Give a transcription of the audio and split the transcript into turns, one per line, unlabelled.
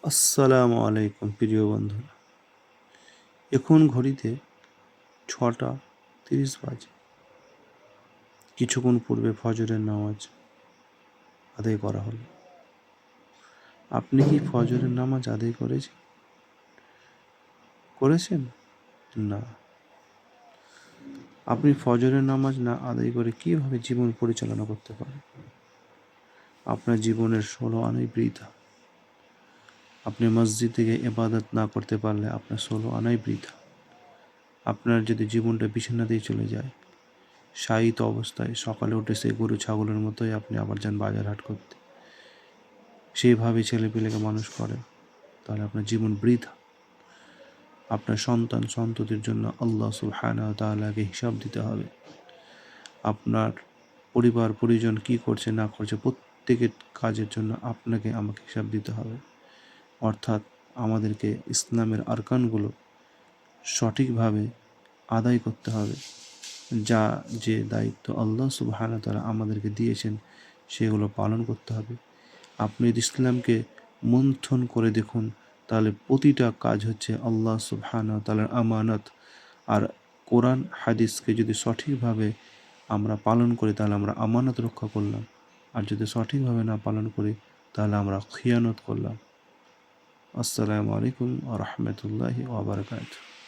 আসসালামু আলাইকুম প্রিয় বন্ধুরা। এখন ঘড়িতে 6টা 30 বাজে। কিছুক্ষণ পূর্বে ফজরের নামাজ আদায় করা হলো। আপনি কি ফজরের নামাজ আদায় করেছেন? না। আপনি ফজরের নামাজ না আদায় করে কীভাবে জীবন পরিচালনা করতে পারেন? আপনার জীবনের 16 আনাই বৃথা। আপনি মসজিদ থেকে ইবাদত না করতে পারলে আপনার 16 আনাই বৃথা। আপনার যদি জীবনটা বিছানাতেই চলে যায়, শায়িত অবস্থায় সকালে উঠে সেই গরু ছাগলের মতোই আপনি আবার যান বাজার হাট করতে, সেইভাবে ছেলেপিলেকে মানুষ করেন, তাহলে আপনার জীবন বৃথা। আপনার সন্তান সন্ততির জন্য আল্লাহ সুবহানাহু ওয়া তাআলাকে হিসাব দিতে হবে। আপনার পরিবার পরিজন কী করছে না করছে প্রত্যেকের কাজের জন্য আপনাকে আমাকে হিসাব দিতে হবে। অর্থাৎ আমাদেরকে ইসলামের আরকানগুলো সঠিকভাবে আদায় করতে হবে। যে দায়িত্ব আল্লাহ সুবহানাহু ওয়া তাআলা আমাদেরকে দিয়েছেন সেগুলো পালন করতে হবে। আপনি যদি ইসলামকে মন্থন করে দেখুন, তাহলে প্রতিটা কাজ হচ্ছে আল্লাহ সুবহানাহু ওয়া তাআলার আমানত। আর কোরআন হাদিসকে যদি সঠিকভাবে আমরা পালন করি তাহলে আমরা আমানত রক্ষা করলাম, আর যদি সঠিকভাবে না পালন করি তাহলে আমরা খিয়ানত করলাম। আসসালামু আলাইকুম ওয়া রাহমাতুল্লাহি ওয়া বারাকাতুহু।